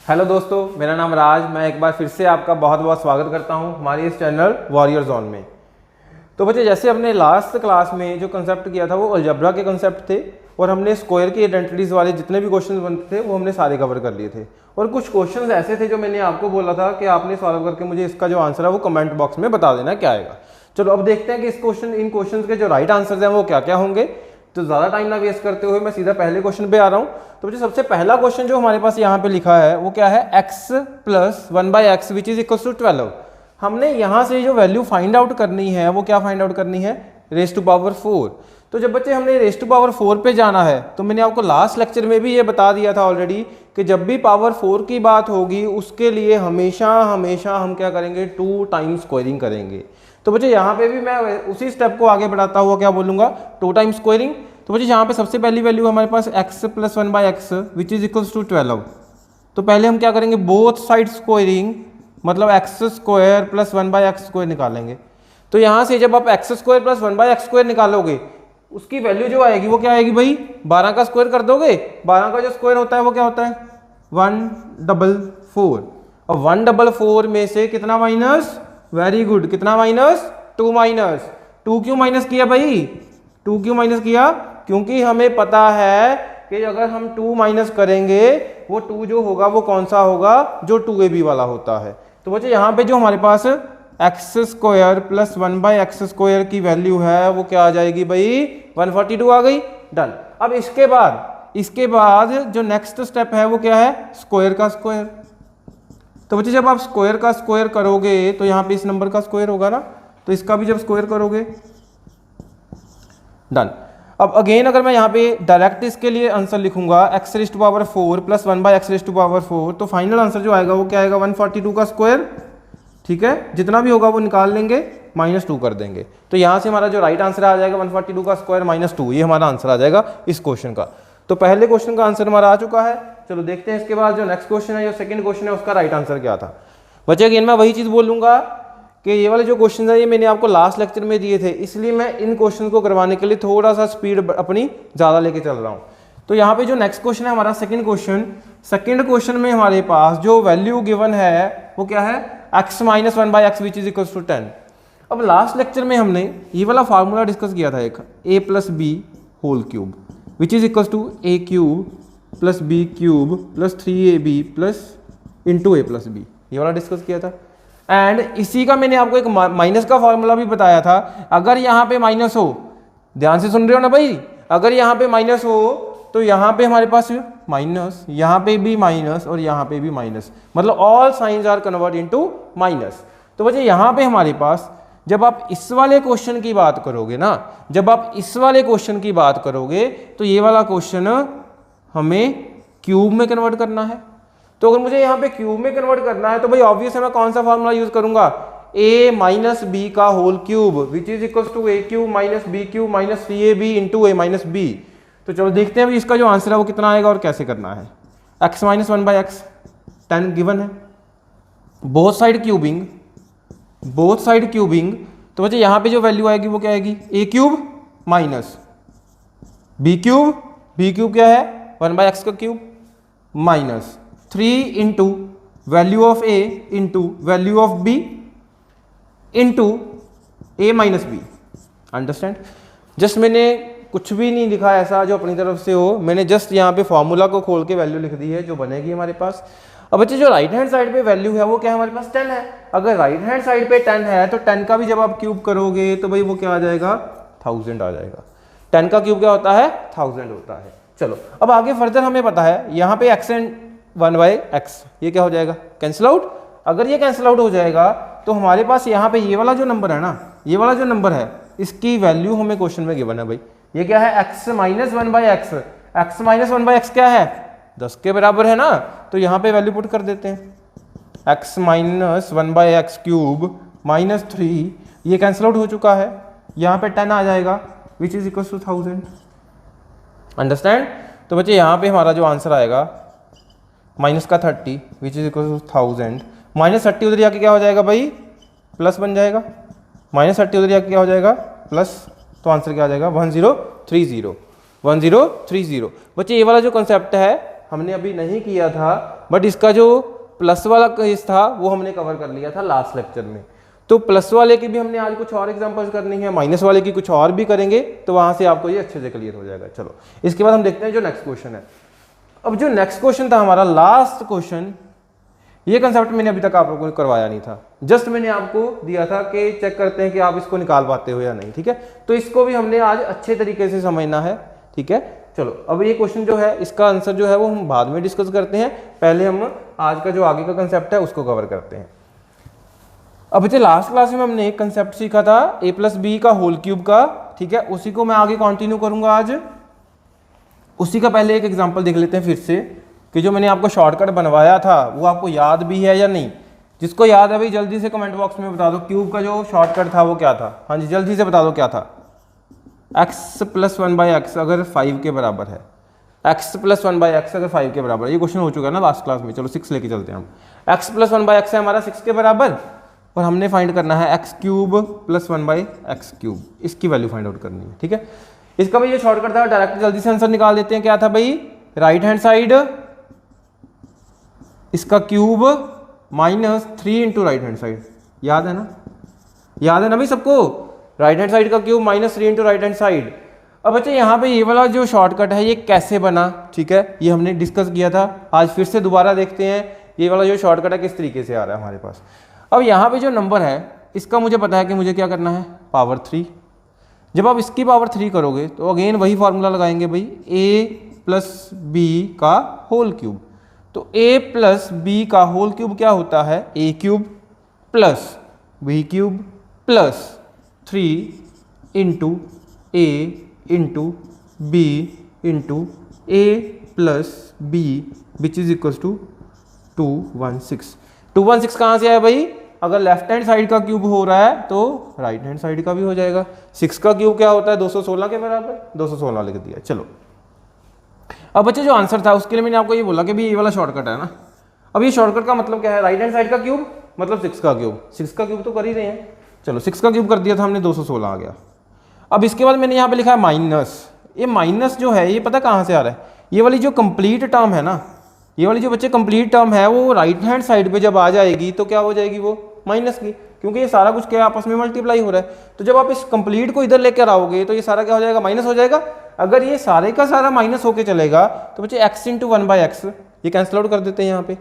Hello दोस्तों, मेरा नाम राज। मैं एक बार फिर से आपका बहुत बहुत स्वागत करता हूं हमारे इस चैनल वॉरियर जोन में। तो बच्चे, जैसे हमने लास्ट क्लास में जो कंसेप्ट किया था वो अलजेब्रा के कंसेप्ट थे और हमने स्क्वायर की आइडेंटिटीज़ वाले जितने भी क्वेश्चन बनते थे वो हमने सारे कवर कर लिए थे। और कुछ क्वेश्चन ऐसे थे जो मैंने आपको बोला था कि आपने सॉल्व करके मुझे इसका जो आंसर है वो कमेंट बॉक्स में बता देना क्या आएगा। चलो अब देखते हैं कि इन क्वेश्चन के जो राइट आंसर हैं वो क्या क्या होंगे। तो ज़्यादा टाइम ना वेस्ट करते हुए मैं सीधा पहले क्वेश्चन पे आ रहा हूँ। तो मुझे सबसे पहला क्वेश्चन जो हमारे पास यहाँ पे लिखा है वो क्या है, x plus 1/x which is equal to 12। हमने यहाँ से जो वैल्यू फाइंड आउट करनी है वो क्या फाइंड आउट करनी है, रेज़ टू पावर 4। तो जब बच्चे हमने रेज़ टू पावर 4 पे जाना है तो मैंने आपको लास्ट लेक्चर में भी ये बता दिया था ऑलरेडी कि जब भी पावर 4 की बात होगी उसके लिए हमेशा हम क्या करेंगे, 2 टाइम्स स्क्वायरिंग करेंगे। तो बच्चे यहाँ पे भी मैं उसी स्टेप को आगे बढ़ाता हुआ क्या बोलूँगा, 2 टाइम्स स्क्वायरिंग। तो बच्चे यहाँ पे सबसे पहली वैल्यू हमारे पास x plus 1/x which is equals to 12। तो पहले हम क्या करेंगे, बोथ साइड स्क्वायरिंग, मतलब x square plus 1/x square निकालेंगे। तो यहाँ से जब आप x square plus 1/x square निकालोगे उसकी वैल्यू जो आएगी वो क्या आएगी भाई, 12 का स्क्वायर कर दोगे। 12 का जो स्क्वायर होता है वो क्या होता है, 144। और 144 में से कितना माइनस, वेरी गुड, कितना माइनस, 2 माइनस। 2 क्यों माइनस किया भाई, 2 क्यों माइनस किया, क्योंकि हमें पता है कि अगर हम 2 माइनस करेंगे वो 2 जो होगा वो कौन सा होगा, जो 2ab वाला होता है। तो बच्चे यहाँ पे जो हमारे पास x square plus 1/x square की वैल्यू है वो क्या आ जाएगी भाई, 142 आ गई, डन। अब इसके बाद जो नेक्स्ट स्टेप है वो क्या है, स्क्वायर का स्क्वायर। तो बच्चे जब आप स्क्वायर का स्क्वायर करोगे तो यहाँ पे इस नंबर का स्क्वायर होगा ना, तो इसका भी जब स्क्वायर करोगे, डन। अब अगेन अगर मैं यहाँ पे डायरेक्ट इसके लिए आंसर लिखूंगा x raise to power 4 plus 1/x raise to power 4, तो फाइनल आंसर जो आएगा वो क्या आएगा, 142 का स्क्वायर। ठीक है, जितना भी होगा वो निकाल लेंगे, -2 कर देंगे। तो यहाँ से हमारा जो राइट आंसर आ जाएगा 142 का स्क्वायर -2, ये हमारा आंसर आ जाएगा इस क्वेश्चन का। तो पहले क्वेश्चन का आंसर हमारा आ चुका है। चलो देखते हैं इसके बाद जो नेक्स्ट क्वेश्चन है, जो सेकंड क्वेश्चन है, उसका राइट आंसर क्या था। बच्चे अगेन मैं वही चीज़ बोलूँगा कि ये वाले जो क्वेश्चन है ये मैंने आपको लास्ट लेक्चर में दिए थे, इसलिए मैं इन क्वेश्चन को करवाने के लिए थोड़ा सा स्पीड अपनी ज़्यादा लेके चल रहा हूँ। तो यहाँ पे जो नेक्स्ट क्वेश्चन है हमारा सेकंड क्वेश्चन में हमारे पास जो वैल्यू गिवन है वो क्या है, x minus 1/x which is equal to 10। अब लास्ट लेक्चर में हमने ये वाला फार्मूला डिस्कस किया था, एक a plus B whole cube which is equal to a cube plus B cube plus 3ab plus into a plus B, ये वाला डिस्कस किया था। एंड इसी का मैंने आपको एक माइनस का फॉर्मूला भी बताया था। अगर यहाँ पे माइनस हो, ध्यान से सुन रहे हो ना भाई, अगर यहाँ पे माइनस हो तो यहाँ पे हमारे पास माइनस, यहाँ पे भी माइनस और यहाँ पे भी माइनस, मतलब all signs are convert into minus. तो बच्चे यहाँ पे हमारे पास जब आप इस वाले क्वेश्चन की बात करोगे ना, जब आप इस वाले क्वेश्चन की बात करोगे तो ये वाला क्वेश्चन हमें क्यूब में कन्वर्ट करना है। तो अगर मुझे यहाँ पे क्यूब में कन्वर्ट करना है तो भाई ऑब्वियस है मैं कौन सा फॉर्मूला यूज करूंगा, a माइनस बी का whole cube which is equal to a cube minus B cube minus 3ab into a minus B. तो चलो देखते हैं इसका जो आंसर है वो कितना आएगा और कैसे करना है। x माइनस 1/x 10 गिवन है, बोथ साइड क्यूबिंग। तो बच्चे यहाँ पे जो वैल्यू आएगी वो क्या आएगी, a cube minus B cube क्या है, 1/x का cube minus 3 into value of a into value of b into a minus B. Understand, just मैंने कुछ भी नहीं लिखा ऐसा जो अपनी तरफ से हो, मैंने जस्ट यहाँ पे फॉर्मूला को खोल के वैल्यू लिख दी है जो बनेगी हमारे पास। अब बच्चे जो राइट हैंड साइड पे वैल्यू है वो क्या है, हमारे पास 10 है। अगर राइट हैंड साइड पे 10 है तो 10 का भी जब आप क्यूब करोगे तो भाई वो क्या आ जाएगा, 1000 आ जाएगा। 10 का क्यूब क्या होता है, 1000 होता है। चलो अब आगे फर्दर हमें पता है यहाँ पे x एंड 1/x ये क्या हो जाएगा, कैंसिल आउट। अगर ये कैंसिल आउट हो जाएगा तो हमारे पास यहाँ पे ये वाला जो नंबर है ना, ये वाला जो नंबर है इसकी वैल्यू हमें क्वेश्चन में गिवन है भाई, ये क्या है, x minus 1/x। x minus 1/x क्या है, 10 के बराबर है ना, तो यहाँ पे वैल्यू पुट कर देते हैं, x minus 1/x cube minus 3, ये कैंसिल आउट हो चुका है, यहाँ पे 10 आ जाएगा which is equal to 1000। Understand. तो बच्चे यहाँ पे हमारा जो आंसर आएगा माइनस का 30 which is equal to 1000, minus 30 उधर जाके क्या हो जाएगा भाई, प्लस बन जाएगा, माइनस 30 उधर जाके क्या हो जाएगा, प्लस। तो आंसर क्या आ जाएगा, 1030। बच्चे ये वाला जो कंसेप्ट है हमने अभी नहीं किया था, बट इसका जो प्लस वाला केस था वो हमने कवर कर लिया था लास्ट लेक्चर में। तो प्लस वाले की भी हमने आज कुछ और एग्जांपल्स करनी है, माइनस वाले की कुछ और भी करेंगे, तो वहां से आपको ये अच्छे से क्लियर हो जाएगा। चलो इसके बाद हम देखते हैं जो नेक्स्ट क्वेश्चन है। अब जो नेक्स्ट क्वेश्चन था हमारा लास्ट क्वेश्चन, ये कंसेप्ट मैंने अभी तक आप लोगों को करवाया नहीं था, जस्ट मैंने आपको दिया था कि चेक करते हैं कि आप इसको निकाल पाते हो या नहीं, ठीक है। तो इसको भी हमने आज अच्छे तरीके से समझना है, ठीक है। चलो अब ये क्वेश्चन जो है इसका आंसर जो है वो हम बाद में डिस्कस करते हैं, पहले हम आज का जो आगे का कंसेप्ट है उसको कवर करते हैं। अब बच्चे लास्ट क्लास में हमने एक कंसेप्ट सीखा था a+b का होल क्यूब का, ठीक है, उसी को मैं आगे कंटिन्यू करूंगा आज। उसी का पहले एक एग्जांपल देख लेते हैं फिर से, कि जो मैंने आपको शॉर्टकट बनवाया था वो आपको याद भी है या नहीं। जिसको याद है भाई जल्दी से कमेंट बॉक्स में बता दो, क्यूब का जो शॉर्टकट था वो क्या था। हाँ जी जल्दी से बता दो क्या था। x + 1/x अगर 5 के बराबर है, x + 1/x अगर 5 के बराबर है, ये क्वेश्चन हो चुका है ना लास्ट क्लास में। चलो 6 लेके चलते हैं हम। x + 1/x है हमारा 6 के बराबर, और हमने फाइंड करना है x³ + 1/x³, इसकी वैल्यू फाइंड आउट करनी है, ठीक है। इसका भाई ये शॉर्टकट था, डायरेक्ट जल्दी से आंसर निकाल देते हैं। क्या था भाई, राइट हैंड साइड इसका क्यूब -3 × राइट हैंड साइड, याद है ना, याद है ना भाई सबको, राइट हैंड साइड का क्यूब -3 × राइट हैंड साइड। अब बच्चे यहाँ पे ये वाला जो शॉर्टकट है ये कैसे बना, ठीक है, ये हमने डिस्कस किया था। आज फिर से दोबारा देखते हैं ये वाला जो शॉर्टकट है किस तरीके से आ रहा है हमारे पास। अब यहाँ पे जो नंबर है इसका मुझे पता है कि मुझे क्या करना है, पावर 3। जब आप इसकी पावर 3 करोगे तो अगेन वही फॉर्मूला लगाएंगे भाई, a+b का होल क्यूब। तो a+b का होल क्यूब क्या होता है, a³ + b³ + 3 × a × b × a + b which is equal to 216। 216 कहाँ से आया भाई, अगर लेफ्ट हैंड साइड का क्यूब हो रहा है तो राइट हैंड साइड का भी हो जाएगा। 6 का क्यूब क्या होता है, 216 के बराबर, 216 लिख दिया। चलो अब बच्चे जो आंसर था उसके लिए मैंने आपको ये बोला कि भाई ये वाला शॉर्टकट है ना। अब ये शॉर्टकट का मतलब क्या है, राइट हैंड साइड का क्यूब मतलब 6 का क्यूब, 6 का क्यूब तो कर ही रहे हैं। चलो 6 का क्यूब कर दिया था हमने, 216 आ गया। अब इसके बाद मैंने यहाँ पे लिखा है माइनस। ये माइनस जो है ये पता कहाँ से आ रहा है, ये वाली जो कंप्लीट टर्म है ना, ये वाली जो बच्चे कंप्लीट टर्म है वो राइट हैंड साइड पे जब आ जाएगी तो क्या हो जाएगी, वो माइनस की, क्योंकि ये सारा कुछ क्या आपस में मल्टीप्लाई हो रहा है। तो जब आप इस कंप्लीट को इधर लेकर आओगे तो ये सारा क्या हो जाएगा, माइनस हो जाएगा। अगर ये सारे का सारा माइनस होके चलेगा तो बच्चे x × 1/x ये कैंसिल आउट कर देते हैं।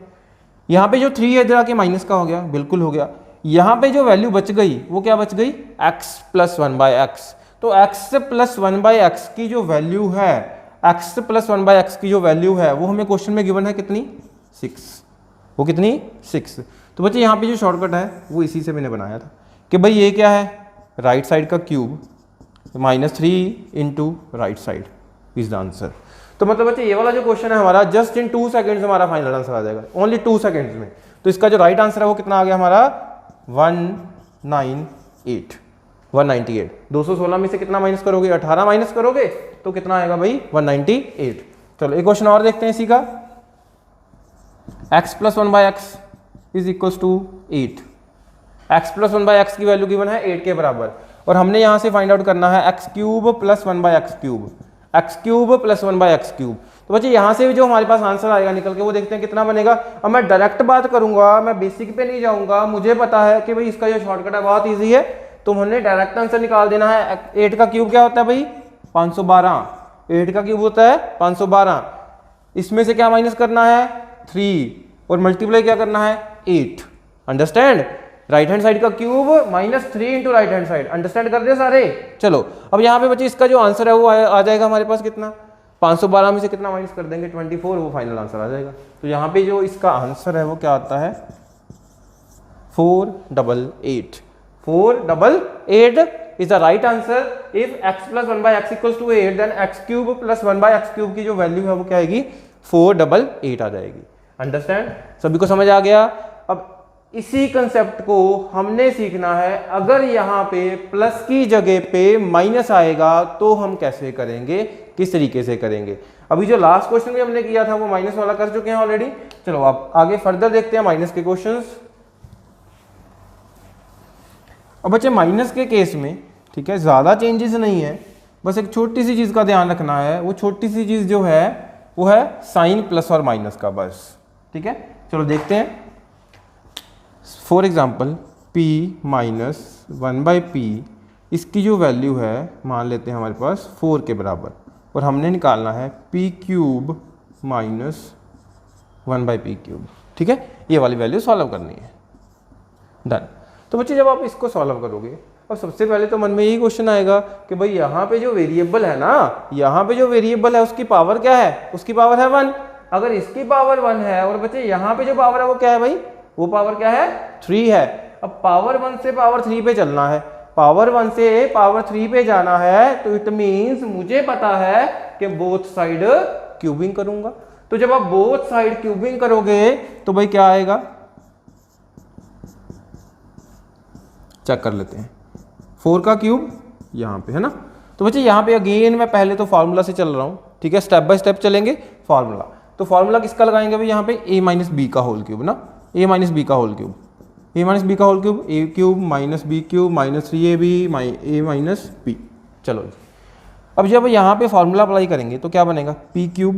यहाँ पे जो 3 है इधर आके माइनस का हो गया, बिल्कुल हो गया। यहाँ पे जो वैल्यू बच गई वो क्या बच गई, x + 1/x। तो x + 1/x की जो वैल्यू है, x + 1/x की जो वैल्यू है वो हमें क्वेश्चन में गिवन है कितनी, 6। वो कितनी, 6। तो बच्चे यहाँ पे जो शॉर्टकट है वो इसी से मैंने बनाया था कि भाई ये क्या है, राइट साइड का cube -3 × right side is the answer. तो मतलब बच्चे ये वाला जो क्वेश्चन है हमारा जस्ट इन 2 सेकेंड्स हमारा फाइनल आंसर आ जाएगा, ओनली 2 सेकेंड्स में। तो इसका जो राइट आंसर है वो कितना आ गया हमारा, 198। 216 में से कितना माइनस करोगे, 18 माइनस करोगे तो कितना आएगा भाई, 198। चलो एक क्वेश्चन और देखते हैं इसी का। x + 1/x is equal to 8। x + 1/x की वैल्यू गिवन है 8 के बराबर, और हमने यहाँ से फाइंड आउट करना है x³ + 1/x³, x³ + 1/x³। तो बच्चे यहाँ से जो हमारे पास आंसर आएगा निकल के वो देखते हैं कितना बनेगा। अब मैं डायरेक्ट बात करूंगा, मैं बेसिक पे नहीं जाऊंगा, मुझे पता है कि भाई इसका जो शॉर्टकट है बहुत ईजी है, तो हमने डायरेक्ट आंसर निकाल देना है। 8 का क्यूब क्या होता है भाई, 512। 8 का क्यूब होता है 512, इसमें से क्या माइनस करना है, 3, और मल्टीप्लाई क्या करना है, 8। अंडरस्टैंड, राइट हैंड साइड का cube -3 × right hand side, understand कर रहे सारे। चलो अब यहाँ पे बच्चे इसका जो आंसर है वो आ जाएगा हमारे पास कितना, 512 में से कितना माइनस कर देंगे, 24, वो फाइनल आंसर आ जाएगा। तो यहाँ पे जो इसका आंसर है वो क्या आता है, 488। 488 is the right answer if x + 1/x = 8, then x³ + 1/x³ की जो वैल्यू है वो क्या आएगी, 488 आ जाएगी। अंडरस्टैंड, सभी को समझ आ गया। अब इसी कंसेप्ट को हमने सीखना है, अगर यहाँ पे प्लस की जगह पे माइनस आएगा तो हम कैसे करेंगे, किस तरीके से करेंगे। अभी जो लास्ट क्वेश्चन भी हमने किया था वो माइनस वाला कर चुके हैं ऑलरेडी। चलो आप आगे फर्दर देखते हैं माइनस के क्वेश्चंस। अब बच्चे माइनस के केस में, ठीक है, ज़्यादा चेंजेस नहीं है, बस एक छोटी सी चीज़ का ध्यान रखना है। वो छोटी सी चीज़ जो है वो है साइन प्लस और माइनस का बस। ठीक है, चलो देखते हैं। For example p minus 1/p, इसकी जो वैल्यू है मान लेते हैं हमारे पास 4 के बराबर, और हमने निकालना है p³ माइनस 1/p³। ठीक है, ये वाली वैल्यू सॉल्व करनी है। डन। तो बच्चे जब आप इसको सॉल्व करोगे, और सबसे पहले तो मन में यही क्वेश्चन आएगा कि भाई यहाँ पे जो वेरिएबल है ना, यहाँ पे जो वेरिएबल है उसकी पावर क्या है, उसकी पावर है 1। अगर इसकी पावर 1 है और बच्चे यहाँ पे जो पावर है वो क्या है भाई, वो पावर क्या है 3 है। अब पावर 1 से पावर 3 पे चलना है, पावर 1 से पावर 3 पे जाना है, तो इट मीन्स मुझे पता है कि बोथ साइड क्यूबिंग करूंगा। तो जब आप बोथ साइड क्यूबिंग करोगे तो भाई क्या आएगा, चेक कर लेते हैं। 4 का क्यूब यहाँ पे है ना, तो बच्चे यहाँ पे अगेन मैं पहले तो फार्मूला से चल रहा हूँ। ठीक है, स्टेप बाय स्टेप चलेंगे। फार्मूला, तो फार्मूला किसका लगाएंगे भाई, यहाँ पे a माइनस बी का होल क्यूब ना, a माइनस बी का whole cube, a minus B का whole cube, a cube minus B cube minus 3ab a minus b। चलो अब जब यहाँ पे फार्मूला अप्लाई करेंगे तो क्या बनेगा, p³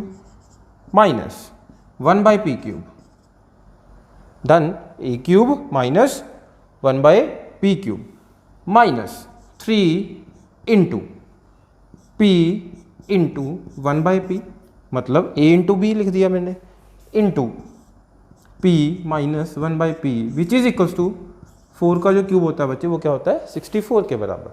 minus 1/p³। Done. a³ minus 1/p³ minus 3 into p into 1/p, मतलब a इंटू b लिख दिया मैंने, into p minus 1/p which is equals to 4 का जो क्यूब होता है बच्चे वो क्या होता है 64 के बराबर।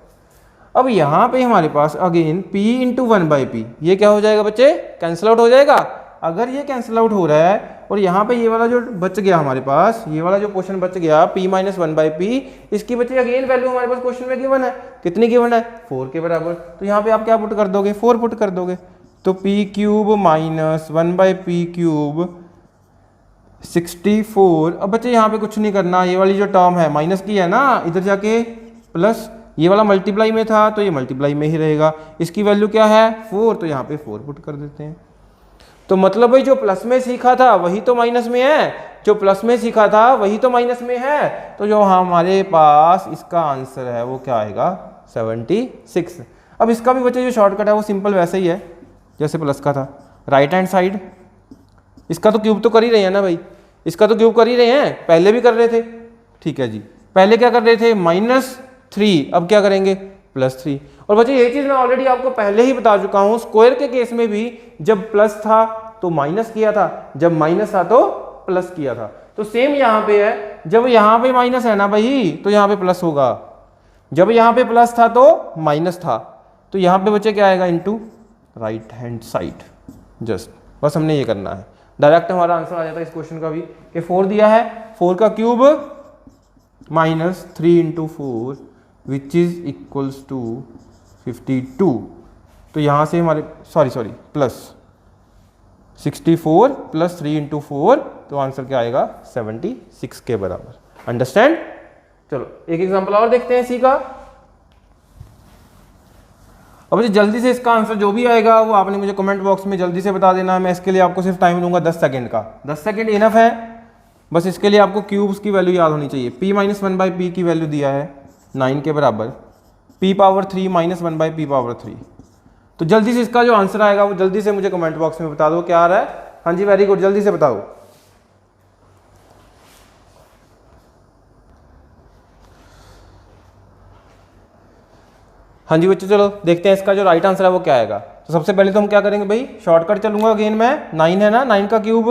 अब यहाँ पे हमारे पास अगेन p इंटू 1/p, ये क्या हो जाएगा बच्चे, कैंसिल आउट हो जाएगा। अगर ये कैंसिल आउट हो रहा है और यहाँ पे ये वाला जो बच गया हमारे पास, ये वाला जो पोर्शन बच गया p माइनस 1/p, इसकी बच्चे अगेन वैल्यू हमारे पास क्वेश्चन में गिवन है, कितनी गिवन है 4 के बराबर। तो यहाँ पे आप क्या पुट कर दोगे, 4 पुट कर दोगे, तो p³ माइनस 1/p³ 64। अब बच्चे यहाँ पे कुछ नहीं करना, ये वाली जो टर्म है माइनस की है ना, इधर जाके प्लस, ये वाला मल्टीप्लाई में था तो ये मल्टीप्लाई में ही रहेगा। इसकी वैल्यू क्या है 4, तो यहाँ पे 4 पुट कर देते हैं। तो मतलब भाई जो प्लस में सीखा था वही तो माइनस में है, जो प्लस में सीखा था वही तो माइनस में है। तो जो हमारे पास इसका आंसर है वो क्या आएगा 76। अब इसका भी बच्चे जो शॉर्टकट है वो सिंपल वैसे ही है जैसे प्लस का था। राइट हैंड साइड, इसका तो क्यूब तो कर ही रहे हैं ना भाई, इसका तो क्यूब कर ही रहे हैं, पहले भी कर रहे थे। ठीक है जी, पहले क्या कर रहे थे -3, अब क्या करेंगे +3। और बच्चे ये चीज़ मैं ऑलरेडी आपको पहले ही बता चुका हूँ, स्क्वायर के केस में भी जब प्लस था तो माइनस किया था, जब माइनस था तो प्लस किया था। तो सेम यहाँ पे है, जब यहाँ पे माइनस है ना भाई तो यहाँ पे प्लस होगा, जब यहाँ पे प्लस था तो माइनस था, तो यहाँ पे बच्चे क्या आएगा into right hand side. Just बस हमने ये करना है, डायरेक्ट हमारा आंसर आ जाता है इस क्वेश्चन का भी कि 4 दिया है, 4 का cube minus 3 × 4 which is equals to 52। तो यहाँ से हमारे सॉरी प्लस 64 प्लस 3 × 4, तो आंसर क्या आएगा 76 के बराबर। अंडरस्टैंड। चलो एक एग्जांपल और देखते हैं इसी का। अब जल्दी से इसका आंसर जो भी आएगा वो आपने मुझे कमेंट बॉक्स में जल्दी से बता देना है। मैं इसके लिए आपको सिर्फ टाइम दूंगा 10 सेकंड का, 10 सेकंड इनफ है। बस इसके लिए आपको क्यूब्स की वैल्यू याद होनी चाहिए। p माइनस 1/p की वैल्यू दिया है 9 के बराबर, p⁻3 माइनस 1/p⁻3। तो जल्दी से इसका जो आंसर आएगा वो जल्दी से मुझे कमेंट बॉक्स में बता दो क्या आ रहा है। हाँ जी वेरी गुड, जल्दी से बताओ। हाँ जी बच्चों चलो देखते हैं इसका जो राइट आंसर है वो क्या आएगा। तो सबसे पहले तो हम क्या करेंगे भाई, शॉर्टकट चलूंगा अगेन मैं, 9 है ना, 9 का क्यूब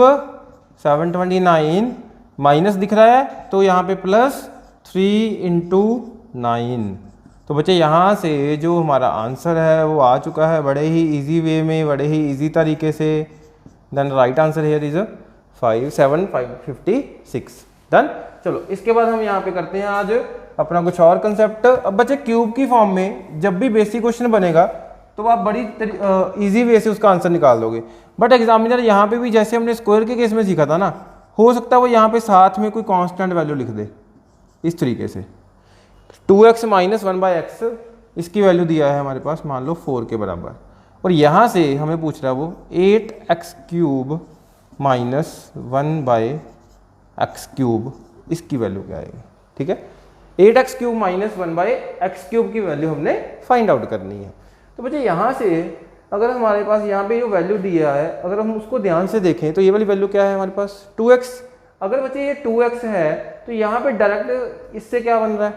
729, माइनस दिख रहा है तो यहाँ पे प्लस 3 × 9। तो बच्चे यहाँ से जो हमारा आंसर है वो आ चुका है बड़े ही इजी वे में, बड़े ही इजी तरीके से। Then right answer here is 5756। Done. चलो इसके बाद हम यहाँ पे करते हैं आज अपना कुछ और कंसेप्ट। अब बच्चे क्यूब की फॉर्म में जब भी बेसिक क्वेश्चन बनेगा तो आप बड़ी इजी वे से उसका आंसर निकाल दोगे। बट एग्जामिनर यहाँ पे भी जैसे हमने स्क्वायर के केस में सीखा था ना, हो सकता है वो यहाँ पे साथ में कोई कांस्टेंट वैल्यू लिख दे इस तरीके से। 2x माइनस 1/x, इसकी वैल्यू दिया है हमारे पास मान लो 4 के बराबर, और यहाँ से हमें पूछ रहा है वो 8x³ माइनस 1/x³, इसकी वैल्यू क्या आएगी। ठीक है, 8x³ माइनस 1/x³ की वैल्यू हमने फाइंड आउट करनी है। तो बच्चे यहाँ से अगर हमारे पास यहाँ पे जो वैल्यू दिया है अगर हम उसको ध्यान से देखें तो ये वाली वैल्यू क्या है हमारे पास 2x। अगर बच्चे ये 2x है तो यहाँ पे डायरेक्ट इससे क्या बन रहा है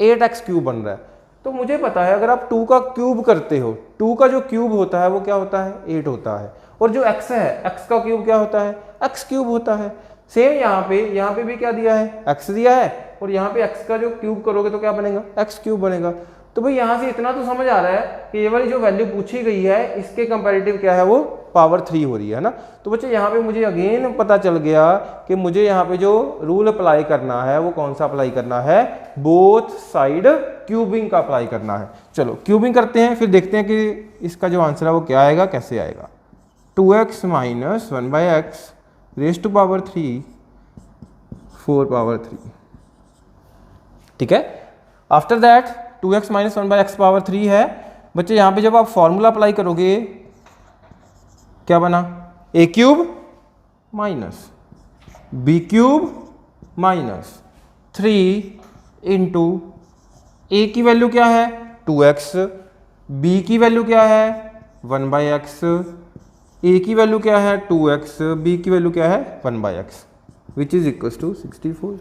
8x क्यूब बन रहा है। तो मुझे पता है अगर आप 2 का क्यूब करते हो 2 का जो क्यूब होता है वो क्या होता है 8 होता है, और जो x है x का क्यूब क्या होता है x क्यूब होता है। सेम यहाँ पे भी क्या दिया है x दिया है, और यहाँ पे x का जो क्यूब करोगे तो क्या बनेगा x क्यूब बनेगा। तो भाई यहाँ से इतना तो समझ आ रहा है कि ये वाली जो वैल्यू पूछी गई है इसके कंपैरेटिव क्या है वो पावर 3 हो रही है ना। तो बच्चे यहाँ पे मुझे अगेन पता चल गया कि मुझे यहाँ पे जो रूल अप्लाई करना है वो कौन सा अप्लाई करना है, बोथ साइड क्यूबिंग का अप्लाई करना है। चलो क्यूबिंग करते हैं, फिर देखते हैं कि इसका जो आंसर है वो क्या आएगा, कैसे आएगा। 2x minus 1/x raise to power 3 4 power 3, ठीक है। After that 2x minus 1/x power 3 है। बच्चे यहाँ पे जब आप फॉर्मूला अप्लाई करोगे क्या बना, a cube minus b cube minus 3 into a की वैल्यू क्या है 2x, b की वैल्यू क्या है 1/x, a की वैल्यू क्या है 2x, b की वैल्यू क्या है 1/x, which is equal to 64।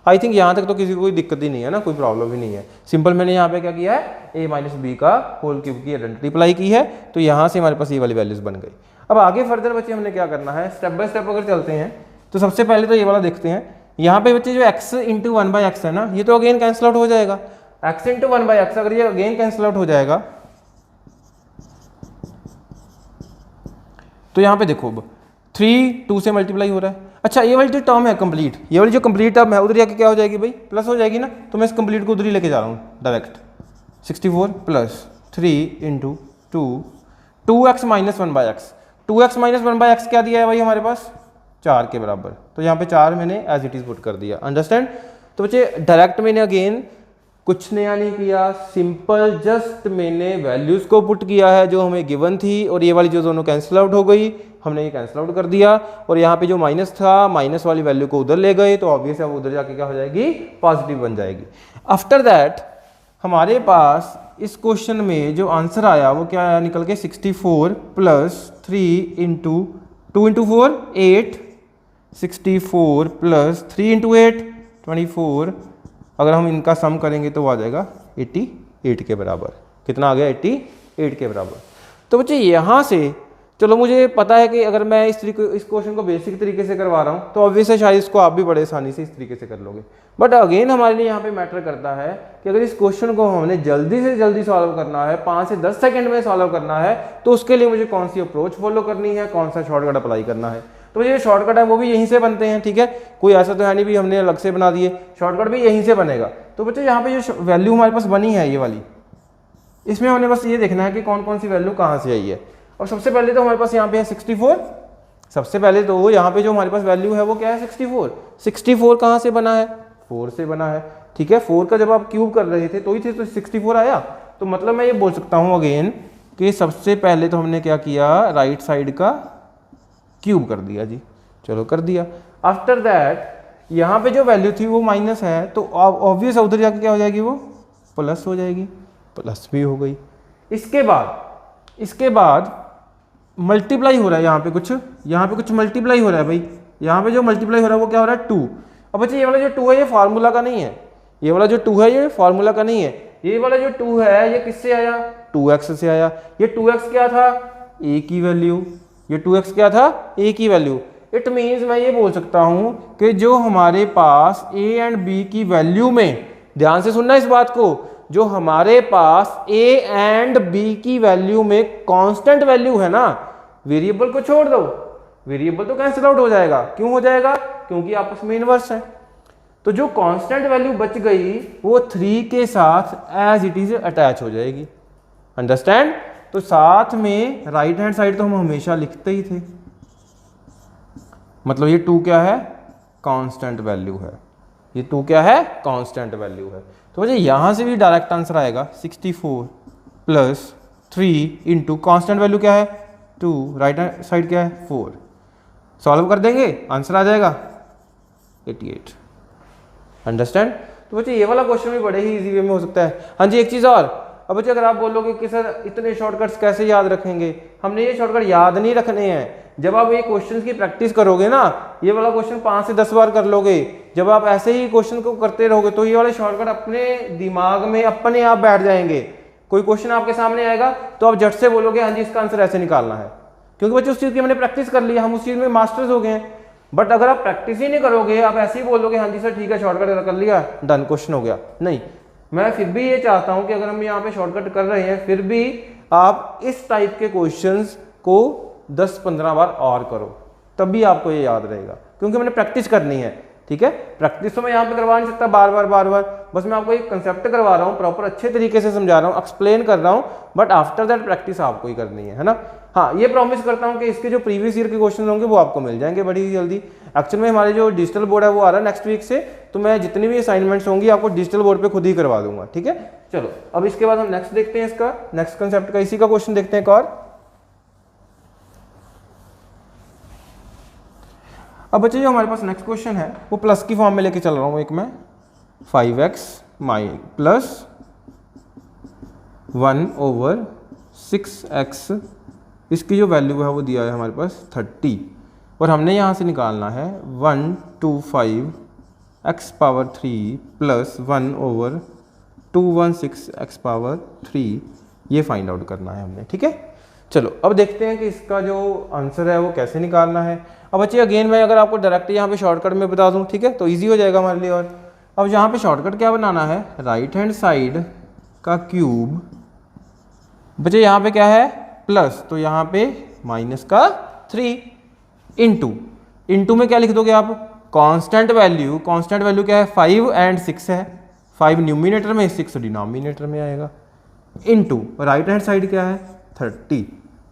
I think यहाँ तक तो किसी को कोई दिक्कत ही नहीं है ना, कोई प्रॉब्लम ही नहीं है। सिंपल मैंने यहाँ पे क्या किया है a माइनस बी का होल क्यूब की आइडेंटिटी अप्लाई की है, तो यहाँ से हमारे पास ये वाली वैल्यूज बन गई। अब आगे फर्दर बच्चे हमने क्या करना है, स्टेप बाय स्टेप अगर चलते हैं तो सबसे पहले तो ये वाला देखते हैं। यहाँ पे बच्चे जो x इंटू 1/x है ना, ये तो अगेन कैंसिल आउट हो जाएगा। x इंटू 1/x अगर ये अगेन कैंसिल आउट हो जाएगा तो यहाँ पे देखो 3 2 से मल्टीप्लाई हो रहा है। अच्छा ये वाली जो टर्म है कंप्लीट, ये वाली जो कंप्लीट टर्म है उधर जाके क्या हो जाएगी भाई प्लस हो जाएगी ना, तो मैं इस कंप्लीट को उधर ही लेके जा रहा हूँ direct. 64 plus 3 into 2x minus 1/x, 2x minus 1/x क्या दिया है भाई हमारे पास 4 के बराबर, तो यहाँ पे 4 मैंने एज इट इज पुट कर दिया। अंडरस्टैंड। तो बच्चे डायरेक्ट मैंने अगेन कुछ नया नहीं किया, सिंपल जस्ट मैंने वैल्यूज को पुट किया है जो हमें गिवन थी, और ये वाली जो दोनों कैंसिल आउट हो गई हमने ये कैंसिल आउट कर दिया, और यहाँ पे जो माइनस था माइनस वाली वैल्यू को उधर ले गए, तो ऑब्वियस है वो उधर जाके क्या हो जाएगी पॉजिटिव बन जाएगी। आफ्टर दैट हमारे पास इस क्वेश्चन में जो आंसर आया वो क्या आया निकल के 64 plus 3 into 2 into 4 8, 64 plus 3 into 8 24, अगर हम इनका सम करेंगे तो वो आ जाएगा 88 के बराबर। कितना आ गया 88 के बराबर। तो बच्चे यहाँ से चलो मुझे पता है कि अगर मैं इस क्वेश्चन को बेसिक तरीके से करवा रहा हूँ तो ऑब्वियस है शायद इसको आप भी बड़े आसानी से इस तरीके से कर लोगे, बट अगेन हमारे लिए यहाँ पे मैटर करता है कि अगर इस क्वेश्चन को हमने जल्दी से जल्दी सॉल्व करना है 5 से 10 सेकंड में सॉल्व करना है, तो उसके लिए मुझे कौन सी अप्रोच फॉलो करनी है, कौन सा शॉर्टकट अप्लाई करना है। तो ये शॉर्टकट है वो भी यहीं से बनते हैं, ठीक है, कोई ऐसा तो है नहीं भी हमने अलग से बना दिए, शॉर्टकट भी यहीं से बनेगा। तो बच्चे यहाँ पे जो वैल्यू हमारे पास बनी है ये वाली, इसमें हमने बस ये देखना है कि कौन कौन सी वैल्यू कहाँ से आई है। और सबसे पहले तो हमारे पास यहाँ पे है 64, सबसे पहले तो यहाँ पे जो हमारे पास वैल्यू है वो क्या है 64। 64 कहाँ से बना है 4 से बना है, ठीक है। 4 का जब आप क्यूब कर रहे थे तो ही थे तो 64 आया, तो मतलब मैं ये बोल सकता हूँ अगेन कि सबसे पहले तो हमने क्या किया राइट साइड का क्यूब कर दिया जी, चलो कर दिया। आफ्टर दैट यहाँ पे जो वैल्यू थी वो माइनस है, तो ऑब्वियस है उधर जाके क्या हो जाएगी वो प्लस हो जाएगी, प्लस भी हो गई। इसके बाद मल्टीप्लाई हो रहा है यहाँ पे कुछ मल्टीप्लाई हो रहा है भाई, यहाँ पे जो मल्टीप्लाई हो रहा है वो क्या हो रहा है 2। अब बच्चे ये वाला जो 2 है ये फार्मूला का नहीं है, ये वाला जो 2 है ये फार्मूला का नहीं है, ये वाला जो 2 है ये किससे आया 2x से आया। ये 2x क्या था a की वैल्यू, ये 2x क्या था a की वैल्यू। इट मीन्स मैं ये बोल सकता हूँ कि जो हमारे पास a एंड b की वैल्यू में, ध्यान से सुनना इस बात को, जो हमारे पास a एंड b की वैल्यू में कांस्टेंट वैल्यू है ना, वेरिएबल को छोड़ दो, वेरिएबल तो कैंसिल आउट हो जाएगा। क्यों हो जाएगा, क्योंकि आपस में इनवर्स है। तो जो कांस्टेंट वैल्यू बच गई वो 3 के साथ एज इट इज अटैच हो जाएगी। अंडरस्टैंड। तो साथ में राइट हैंड साइड तो हम हमेशा लिखते ही थे, मतलब ये 2 क्या है कांस्टेंट वैल्यू है, ये 2 क्या है कांस्टेंट वैल्यू है। तो मुझे यहां से भी डायरेक्ट आंसर आएगा 64 प्लस 3 इंटू कांस्टेंट वैल्यू क्या है 2, राइट हैंड साइड क्या है 4, सॉल्व कर देंगे आंसर आ जाएगा 88। अंडरस्टैंड। तो बच्चे ये वाला क्वेश्चन भी बड़े ही इजी वे में हो सकता है। हाँ जी एक चीज़ और, अब बच्चे अगर आप बोलोगे कि सर इतने शॉर्टकट्स कैसे याद रखेंगे, हमने ये शॉर्टकट याद नहीं रखने हैं। जब आप ये क्वेश्चन की प्रैक्टिस करोगे ना, ये वाला क्वेश्चन 5 से 10 बार कर लोगे, जब आप ऐसे ही क्वेश्चन को करते रहोगे तो ये वाले शॉर्टकट अपने दिमाग में अपने आप बैठ जाएंगे। कोई क्वेश्चन आपके सामने आएगा तो आप झट से बोलोगे हाँ जी इसका आंसर ऐसे निकालना है, क्योंकि बच्चे उस चीज़ की हमने प्रैक्टिस कर ली, हम उस चीज़ में मास्टर्स हो गए हैं। बट अगर आप प्रैक्टिस ही नहीं करोगे, आप ऐसे ही बोलोगे हाँ जी सर ठीक है शॉर्टकट कर लिया डन क्वेश्चन हो गया, नहीं। मैं फिर भी ये चाहता हूँ कि अगर हम यहाँ पे शॉर्टकट कर रहे हैं फिर भी आप इस टाइप के क्वेश्चंस को 10-15 बार और करो, तभी आपको ये याद रहेगा, क्योंकि मैंने प्रैक्टिस करनी है। ठीक है, प्रैक्टिस तो मैं यहाँ पे करवा नहीं सकता बार बार, बस मैं आपको एक कंसेप्ट करवा रहा हूँ, प्रॉपर अच्छे तरीके से समझा रहा हूँ, एक्सप्लेन कर रहा हूँ, बट आफ्टर दैट प्रैक्टिस आपको ही करनी है ना। हाँ, ये प्रॉमिस करता हूँ कि इसके जो प्रीवियस ईयर के क्वेश्चन होंगे वो आपको मिल जाएंगे बड़ी जल्दी। एक्चुअल में हमारे जो डिजिटल बोर्ड है वो आ रहा है नेक्स्ट वीक से, तो मैं जितनी भी असाइनमेंट्स होंगी आपको डिजिटल बोर्ड पे खुद ही करवा दूंगा। ठीक है, चलो अब इसके बाद हम नेक्स्ट देखते हैं, इसका नेक्स्ट कंसेप्ट का इसी का क्वेश्चन देखते हैं एक और। अब बच्चे जो हमारे पास नेक्स्ट क्वेश्चन है वो प्लस की फॉर्म में लेके चल रहा हूँ एक मैं, 5x प्लस 1/6x, इसकी जो वैल्यू है वो दिया है हमारे पास 30, और हमने यहाँ से निकालना है 125x power 3 plus 1/216x power 3, ये फाइंड आउट करना है हमने। ठीक है, चलो अब देखते हैं कि इसका जो आंसर है वो कैसे निकालना है। अब बच्चे अगेन मैं अगर आपको डायरेक्ट यहाँ पे शॉर्टकट में बता दूँ, ठीक है, तो इजी हो जाएगा हमारे लिए। और अब यहाँ पे शॉर्टकट क्या बनाना है, राइट हैंड साइड का क्यूब, बच्चे यहाँ पे क्या है प्लस, तो यहाँ पे माइनस का 3 इंटू में क्या लिख दोगे आप, कांस्टेंट वैल्यू क्या है 5 एंड 6 है, 5 न्यूमिनेटर में 6 डिनोमिनेटर में आएगा, इंटू राइट हैंड साइड क्या है 30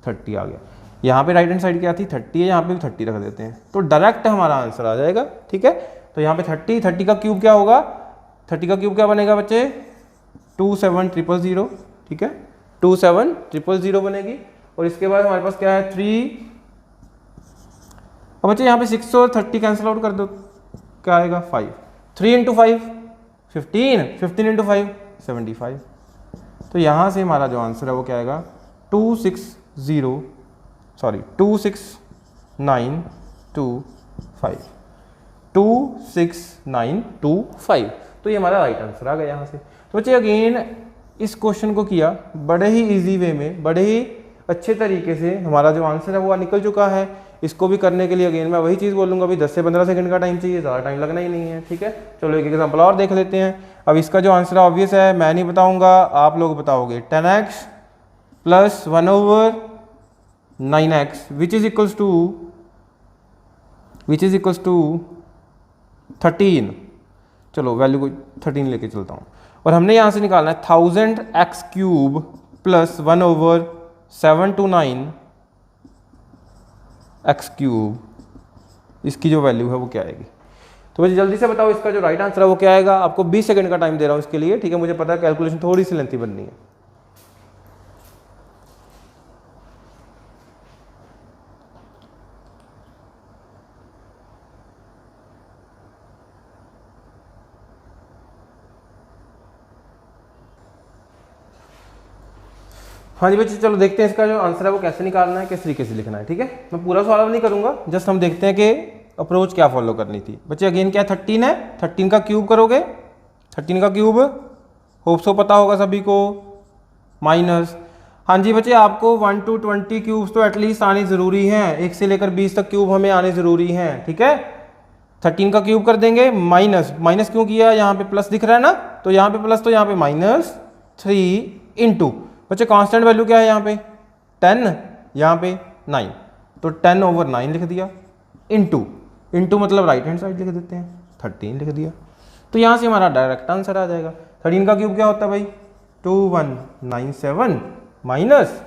आ गया। यहाँ पे राइट हैंड साइड क्या थी 30 है, यहाँ पे भी 30 रख देते हैं, तो डायरेक्ट हमारा आंसर आ जाएगा। ठीक है, तो यहाँ पे 30 का क्यूब क्या होगा, 30 का क्यूब क्या बनेगा बच्चे 27000, ठीक है 27000 बनेगी। और इसके बाद हमारे पास क्या है 3, अब बच्चे यहाँ पे 6 और 30 कैंसिल आउट कर दो, क्या आएगा 5, 3 × 5 15 × 5 75, तो यहाँ से हमारा जो आंसर है वो क्या आएगा 26925, तो ये हमारा राइट आंसर आ गया यहाँ से। तो बच्चे अगेन इस क्वेश्चन को किया बड़े ही इजी वे में, बड़े ही अच्छे तरीके से हमारा जो आंसर है वो निकल चुका है। इसको भी करने के लिए अगेन मैं वही चीज़ बोलूँगा, अभी 10 से 15 सेकंड का टाइम चाहिए, ज़्यादा टाइम लगना ही नहीं है। ठीक है, चलो एक एग्जाम्पल और देख लेते हैं। अब इसका जो आंसर ऑब्वियस है, मैं नहीं बताऊँगा, आप लोग बताओगे, 10x plus 1/9x which is equals to 13। चलो वैल्यू को 13 लेके चलता हूँ, और हमने यहाँ से निकालना है 1000x³ प्लस 1/7 to 9x³, इसकी जो वैल्यू है वो क्या आएगी। तो मुझे जल्दी से बताओ इसका जो राइट आंसर है वो क्या आएगा। आपको 20 सेकंड का टाइम दे रहा हूँ इसके लिए, ठीक है, मुझे पता है कैलकुलेशन थोड़ी सी लेंथी बननी है। हाँ जी बच्चे, चलो देखते हैं इसका जो आंसर है वो कैसे निकालना है, किस तरीके से लिखना है। ठीक है, मैं पूरा सवाल नहीं करूंगा, जस्ट हम देखते हैं कि अप्रोच क्या फॉलो करनी थी। बच्चे अगेन क्या 13 है, 13 का क्यूब करोगे, 13 का क्यूब होप सो पता होगा सभी को, माइनस, हाँ जी बच्चे आपको 1 to 20 क्यूब्स तो एटलीस्ट आने ज़रूरी हैं, 1 से लेकर 20 तक क्यूब हमें आने ज़रूरी हैं। ठीक है, 13 का क्यूब कर देंगे, माइनस क्यों किया, यहाँ पे प्लस दिख रहा है ना, तो यहाँ पे प्लस, तो यहाँ पे -3 इंटू, बच्चे कांस्टेंट वैल्यू क्या है यहाँ पे 10, यहाँ पे 9, तो 10/9 लिख दिया, इंटू मतलब राइट हैंड साइड लिख देते हैं 13 लिख दिया, तो यहाँ से हमारा डायरेक्ट आंसर आ जाएगा। 13 का क्यूब क्या होता है भाई 2197 माइनस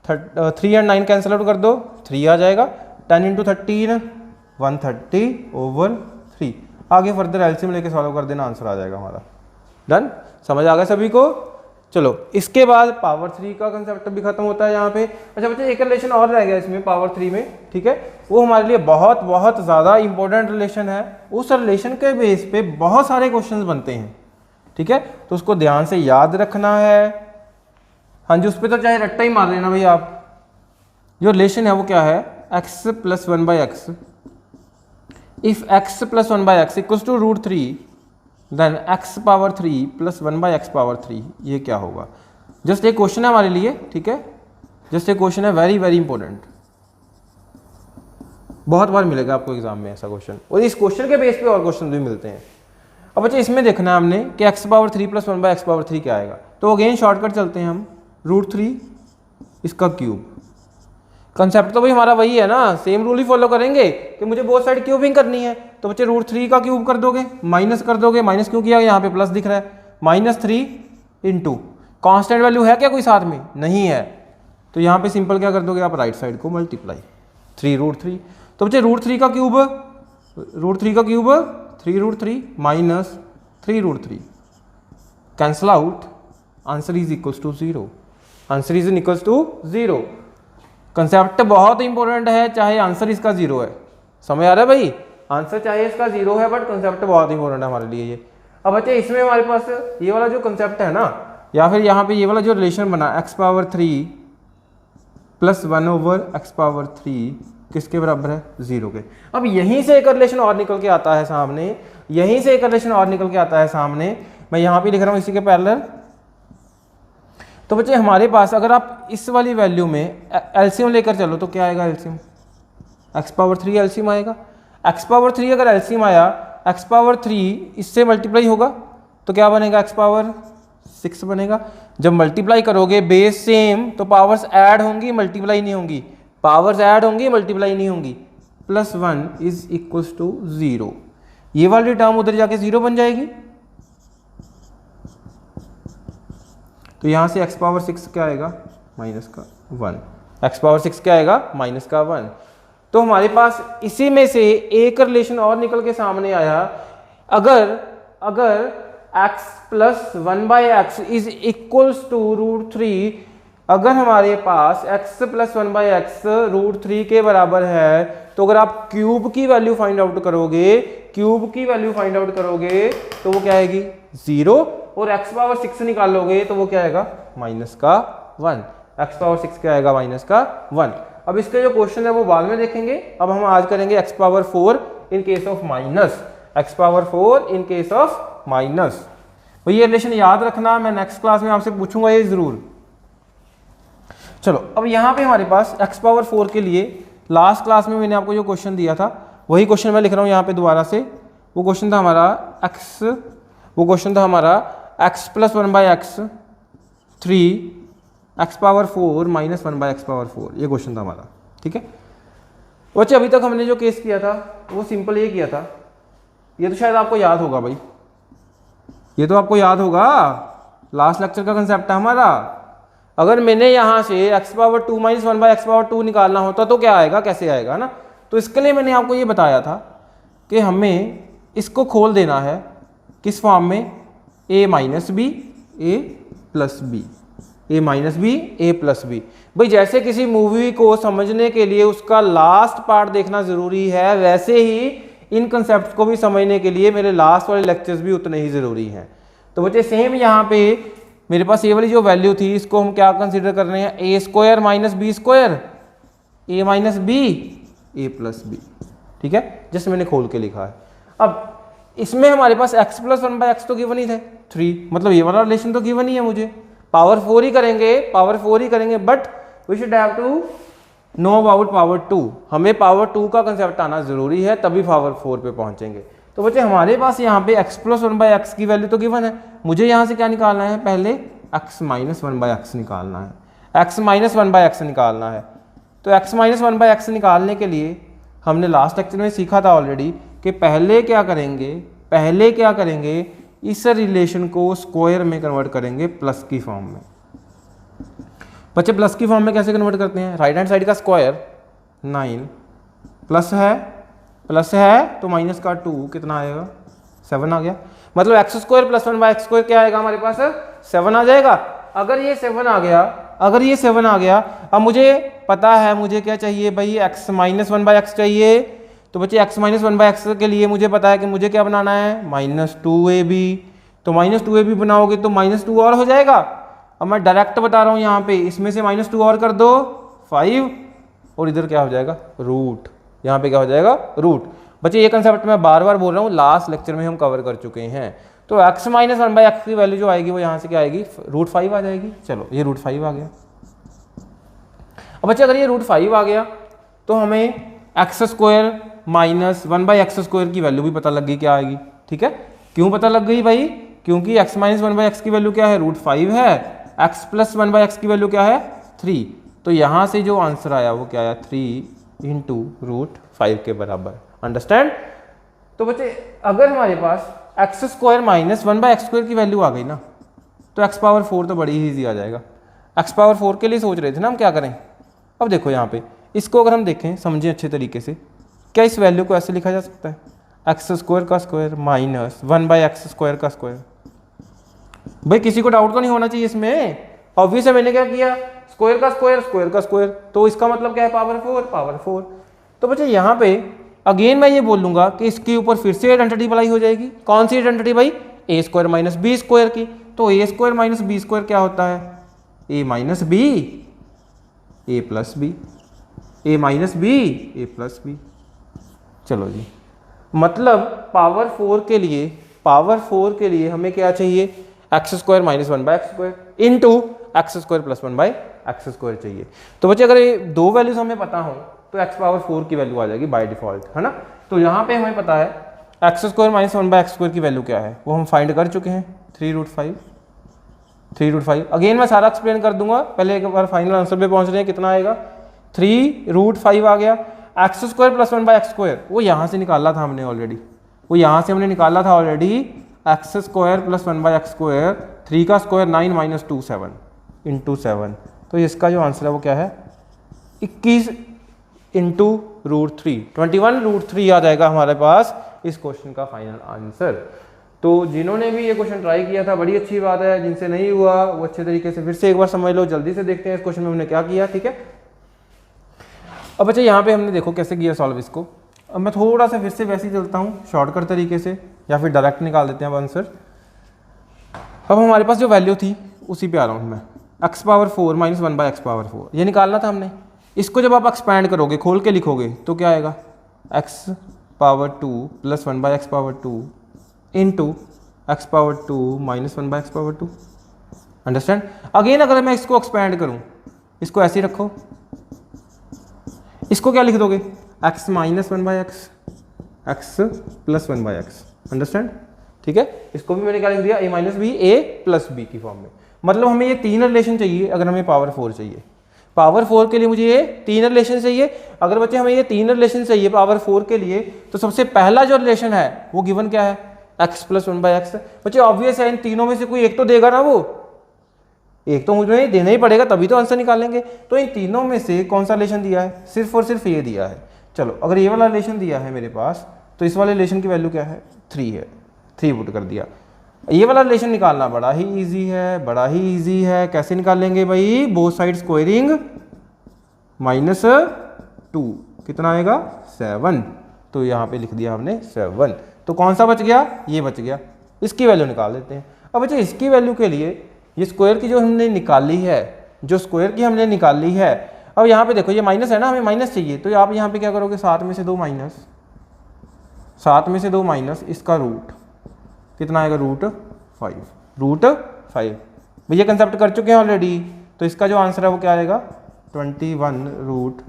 3 और 9 कैंसिल आउट कर दो, 3 आ जाएगा, 10 × 13 130/3, आगे फर्दर एलसीएम लेके सॉल्व कर देना, आंसर आ जाएगा हमारा। डन, समझ आ गया सभी को। चलो इसके बाद पावर 3 का कंसेप्ट भी खत्म होता है यहाँ पे। अच्छा बच्चे एक रिलेशन और रह गया इसमें पावर 3 में, ठीक है, वो हमारे लिए बहुत बहुत ज़्यादा इंपॉर्टेंट रिलेशन है, उस रिलेशन के बेस पे बहुत सारे क्वेश्चंस बनते हैं। ठीक है, तो उसको ध्यान से याद रखना है, हाँ जी, उस पर तो चाहे रट्टा ही मार लेना भाई आप। जो रिलेशन है वो क्या है, x plus 1/x, if x plus 1/x equals to √3 then x power 3 plus 1/x power 3, ये क्या होगा। जस्ट एक क्वेश्चन है हमारे लिए, ठीक है, जस्ट एक क्वेश्चन है, वेरी वेरी इंपॉर्टेंट, बहुत बार मिलेगा आपको एग्जाम में ऐसा क्वेश्चन, और इस क्वेश्चन के बेस पे और क्वेश्चन भी मिलते हैं। अब बच्चे इसमें देखना है हमने कि x power 3 plus 1/x power 3 क्या आएगा। तो अगेन शॉर्टकट चलते हैं हम, √3 इसका क्यूब। कंसेप्ट तो भाई हमारा वही है ना, सेम रूल ही फॉलो करेंगे कि मुझे बोथ साइड क्यूबिंग करनी है। तो बच्चे √3 का क्यूब कर दोगे, माइनस कर दोगे, माइनस क्यों किया, यहाँ पे प्लस दिख रहा है, -3 इंटू कॉन्स्टेंट वैल्यू है क्या कोई साथ में, नहीं है, तो यहाँ पे सिंपल क्या कर दोगे आप, राइट साइड को मल्टीप्लाई 3√3। तो बच्चे √3 का cube 3√3 minus 3√3 cancel out, answer is equals to 0, answer is equals to 0। Concept बहुत इंपॉर्टेंट है, चाहे आंसर इसका 0 है, समझ आ रहा है भाई, आंसर चाहे इसका 0 है बट कंसेप्ट बहुत इंपॉर्टेंट है हमारे लिए ये। अब बच्चे इसमें हमारे पास ये वाला जो कंसेप्ट है ना, या फिर यहाँ पे ये वाला जो रिलेशन बना x power 3 plus 1/x power 3 किसके बराबर है, 0 के। अब यहीं से एक रिलेशन और निकल के आता है सामने, यहीं से एक रिलेशन और निकल के आता है सामने, मैं यहाँ पे लिख रहा हूँ इसी के पैरेलल। तो बच्चे हमारे पास अगर आप इस वाली वैल्यू में एलसीएम लेकर चलो तो क्या आएगा, एलसीएम x पावर 3 एलसीएम आएगा। x पावर 3 अगर एलसीएम आया, x पावर 3 इससे मल्टीप्लाई होगा तो क्या बनेगा, x पावर 6 बनेगा। जब मल्टीप्लाई करोगे बेस सेम तो पावर्स ऐड होंगी, मल्टीप्लाई नहीं होंगी, पावर्स ऐड होंगी, मल्टीप्लाई नहीं होंगी। +1 इज इक्वल्स टू 0, ये वाली टर्म उधर जाके 0 बन जाएगी। तो यहाँ से x पावर 6 क्या आएगा, -1, x पावर 6 क्या आएगा, -1। तो हमारे पास इसी में से एक रिलेशन और निकल के सामने आया, अगर x plus 1/x is equals to √3, अगर हमारे पास x प्लस 1/x √3 के बराबर है, तो अगर आप क्यूब की वैल्यू फाइंड आउट करोगे, क्यूब की वैल्यू फाइंड आउट करोगे तो वो क्या आएगी, 0, और x पावर 6 निकालोगे तो वो क्या आएगा, -1, x पावर 6 क्या आएगा, -1। अब इसके जो क्वेश्चन है वो बाद में देखेंगे, अब हम आज करेंगे x power 4 in case of minus, x power 4 in case of minus. तो ये रिलेशन याद रखना, मैं नेक्स्ट क्लास में आपसे पूछूंगा ये जरूर। चलो अब यहाँ पे हमारे पास x पावर 4 के लिए लास्ट क्लास में मैंने आपको जो क्वेश्चन दिया था वही क्वेश्चन मैं लिख रहा हूँ यहाँ पे दोबारा से। वो क्वेश्चन था हमारा x plus 1/x 3 x power 4 minus 1/x power 4, ये क्वेश्चन था हमारा, ठीक है। बच्चे अभी तक हमने जो केस किया था वो सिंपल ये किया था, ये तो शायद आपको याद होगा भाई, ये तो आपको याद होगा, लास्ट लेक्चर का कंसेप्ट है हमारा। अगर मैंने यहाँ से x power 2 minus 1/x power 2 निकालना होता तो क्या आएगा, कैसे आएगा ना। तो इसके लिए मैंने आपको ये बताया था कि हमें इसको खोल देना है किस फॉर्म में, a minus B A plus B, a minus B A plus B. भाई जैसे किसी मूवी को समझने के लिए उसका लास्ट पार्ट देखना जरूरी है, वैसे ही इन कंसेप्ट को भी समझने के लिए मेरे लास्ट वाले लेक्चर्स भी उतने ही ज़रूरी हैं। तो बच्चे सेम यहाँ पे मेरे पास ये वाली जो वैल्यू थी इसको हम क्या कंसीडर कर रहे हैं, a² minus b², a minus B A plus B, ठीक है, जैसे मैंने खोल के लिखा है। अब इसमें हमारे पास x प्लस 1/x तो गिवन ही थे 3, मतलब ये वाला रिलेशन तो गिवन ही है, मुझे पावर 4 ही करेंगे, but we should have to know about power 2, हमें पावर 2 का कंसेप्ट आना जरूरी है, तभी पावर 4 पे पहुंचेंगे। तो बच्चे हमारे पास यहाँ पे x प्लस 1/x की वैल्यू तो गिवन है, मुझे यहाँ से क्या निकालना है, पहले x माइनस 1/x निकालना है, x माइनस 1/x निकालना है। तो x माइनस 1/x निकालने के लिए हमने लास्ट लेक्चर में सीखा था ऑलरेडी कि पहले क्या करेंगे, इस रिलेशन को स्क्वायर में कन्वर्ट करेंगे प्लस की फॉर्म में। बच्चे प्लस की फॉर्म में कैसे कन्वर्ट करते हैं, राइट हैंड साइड का स्क्वायर 9 प्लस है तो माइनस का 2 कितना आएगा, 7 आ गया, मतलब x² प्लस 1/x² क्या आएगा हमारे पास, 7 आ जाएगा। अगर ये 7 आ गया, अब मुझे पता है मुझे क्या चाहिए भाई, x माइनस 1/x चाहिए। तो बच्चे x माइनस 1/x के लिए मुझे पता है कि मुझे क्या बनाना है, -2ab। तो -2ab बनाओगे तो -2 और हो जाएगा, अब मैं डायरेक्ट बता रहा हूँ यहाँ पे, इसमें से -2 और कर दो 5 और इधर क्या हो जाएगा रूट, यहाँ पे क्या हो जाएगा रूट। बच्चे ये कंसेप्ट मैं बार बार बोल रहा हूँ, लास्ट लेक्चर में हम कवर कर चुके हैं। तो x - 1/x की वैल्यू जो आएगी वो यहाँ से क्या आएगी √5 आ जाएगी। चलो ये √5 आ गया। अब बच्चे अगर ये √5 आ गया तो हमें x² - 1/x² की वैल्यू भी पता लग गई क्या आएगी। ठीक है, क्यों पता लग गई भाई, क्योंकि x - 1/x की वैल्यू क्या है √5 है, x + 1/x की वैल्यू क्या है 3। तो यहाँ से जो आंसर आया वो क्या आया 3 × √5 के बराबर। अंडरस्टैंड। तो बच्चे अगर हमारे पास x² - 1/x² की वैल्यू आ गई ना तो x⁴ तो बड़ी ही ईजी आ जाएगा। x⁴ के लिए सोच रहे थे ना हम क्या करें। अब देखो यहाँ पे इसको अगर हम देखें समझें अच्छे तरीके से, क्या इस वैल्यू को ऐसे लिखा जा सकता है x² का स्क्वायर - 1/x² का स्क्वायर। भाई किसी को डाउट तो नहीं होना चाहिए इसमें, ऑब्वियस है। मैंने क्या किया स्क्वायर का स्क्वायर स्क्वायर का स्क्वायर, तो इसका मतलब क्या है पावर 4। तो बच्चे यहाँ पे अगेन मैं ये बोल लूंगा कि इसके ऊपर फिर से आइडेंटिटी अप्लाई हो जाएगी। कौन सी आइडेंटिटी भाई, a² - b² की। तो a² - b² क्या होता है a - b a + b, a - b। चलो जी, मतलब पावर 4 के लिए हमें क्या चाहिए x² - 1/x² into x² + 1/x² चाहिए। तो बच्चे अगर ये दो वैल्यूज हमें पता हो तो x⁴ की वैल्यू आ जाएगी बाय डिफॉल्ट, है ना। तो यहाँ पे हमें पता है x² - 1/x² की वैल्यू क्या है वो हम फाइंड कर चुके हैं 3√5। अगेन मैं सारा एक्सप्लेन कर दूंगा, पहले एक बार फाइनल आंसर पे पहुंच रहे हैं। कितना आएगा 3√5 आ गया। x² + 1/x² वो यहाँ से निकाला था हमने ऑलरेडी, x² + 1/x², 3 का स्क्वायर 9 - 2 7 × 7। तो इसका जो आंसर है वो क्या है 21 × √3, 21√3 आ जाएगा हमारे पास इस क्वेश्चन का फाइनल आंसर। तो जिन्होंने भी ये क्वेश्चन ट्राई किया था बड़ी अच्छी बात है, जिनसे नहीं हुआ वो अच्छे तरीके से फिर से एक बार समझ लो। जल्दी से देखते हैं इस क्वेश्चन में हमने क्या किया। ठीक है, अब बच्चे यहाँ पे हमने देखो कैसे किया सॉल्व इसको। अब मैं थोड़ा सा फिर से वैसे ही चलता हूँ शॉर्टकट तरीके से, या फिर डायरेक्ट निकाल देते हैं अब आंसर। अब हमारे पास जो वैल्यू थी उसी पे आ रहा हूँ मैं, x⁴ - 1/x⁴ ये निकालना था हमने। इसको जब आप एक्सपैंड करोगे खोल के लिखोगे तो क्या आएगा x⁴ + 1/x⁴ into x⁴ - 1/x⁴। Understand. Again अगर मैं इसको एक्सपैंड करूं, इसको ऐसे ही रखो, इसको क्या लिख दोगे x - 1/x, x + 1/x। Understand. ठीक है, इसको भी मैंने क्या लिख दिया a - b a + b की फॉर्म में। मतलब हमें ये 3 रिलेशन चाहिए अगर हमें पावर 4 चाहिए। पावर 4 के लिए मुझे ये 3 रिलेशन चाहिए। अगर बच्चे हमें ये 3 रिलेशन चाहिए पावर 4 के लिए, तो सबसे पहला जो रिलेशन है वो गिवन क्या है x + 1/x। बच्चे ऑब्वियस है इन तीनों में से कोई एक तो देगा ना, वो एक तो मुझे देना ही पड़ेगा तभी तो आंसर निकालेंगे। तो इन तीनों में से कौन सा रिलेशन दिया है, सिर्फ और सिर्फ ये दिया है। चलो अगर ये वाला रिलेशन दिया है मेरे पास तो इस वाले रिलेशन की वैल्यू क्या है 3 है, 3 पुट कर दिया। ये वाला रिलेशन निकालना बड़ा ही इजी है। कैसे निकालेंगे भाई, बोथ साइड स्क्वायरिंग -2 कितना आएगा 7। तो यहाँ पे लिख दिया हमने 7। तो कौन सा बच गया, ये बच गया। इसकी वैल्यू निकाल देते हैं। अब बच्चे इसकी वैल्यू के लिए ये स्क्वायर की जो हमने निकाली है, अब यहाँ पे देखो ये माइनस है ना, हमें माइनस चाहिए। तो आप यहाँ पे क्या करोगे 7 में से 2 माइनस इसका रूट कितना आएगा √5। भैया कंसेप्ट कर चुके हैं ऑलरेडी। तो इसका जो आंसर है वो क्या आएगा 21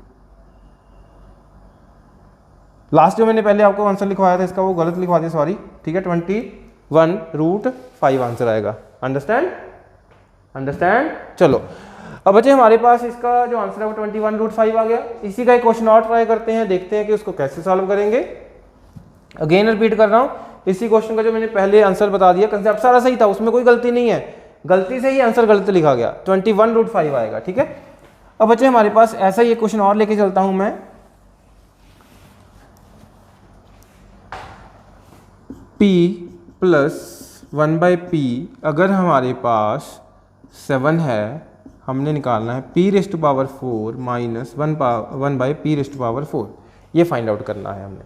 लास्ट जो मैंने पहले आपको आंसर लिखवाया था इसका वो गलत लिखवा दिया, सॉरी। ठीक है, 21√5 आंसर आएगा। अंडरस्टैंड। चलो अब बच्चे हमारे पास इसका जो आंसर है वो 21√5 आ गया। इसी का एक क्वेश्चन और ट्राई करते हैं, देखते हैं कि उसको कैसे सॉल्व करेंगे। अगेन रिपीट कर रहा हूँ, इसी क्वेश्चन का जो मैंने पहले आंसर बता दिया, कंसेप्ट सारा सही था, उसमें कोई गलती नहीं है। गलती से ही आंसर गलत लिखा गया, 21√5 आएगा। ठीक है, अब बच्चे हमारे पास ऐसा ही एक क्वेश्चन और लेके चलता हूं मैं। p + 1/p अगर हमारे पास 7 है, हमने निकालना है p⁴ - 1/p⁴ ये फाइंड आउट करना है हमने।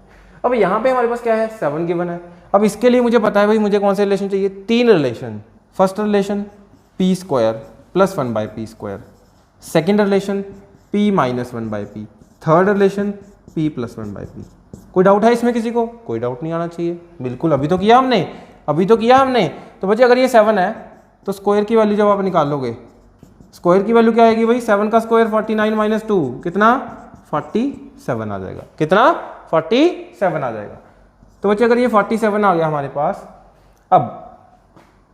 अब यहाँ पे हमारे पास क्या है 7 गिवन है। अब इसके लिए मुझे पता है भाई मुझे कौन से रिलेशन चाहिए, 3 relation. First relation p² plus 1/p²। Second relation p minus 1/p। Third relation p plus 1/p। कोई डाउट है इसमें किसी को? कोई डाउट नहीं आना चाहिए, बिल्कुल। अभी तो किया हमने। तो बच्चे अगर ये 7 है तो स्क्वायर की वैल्यू जब आप निकालोगे, स्क्वायर की वैल्यू क्या आएगी भाई? 7 का स्क्वायर 49 माइनस 2 कितना? 47 आ जाएगा। कितना? 47 आ जाएगा। तो बच्चे अगर ये 47 आ गया हमारे पास, अब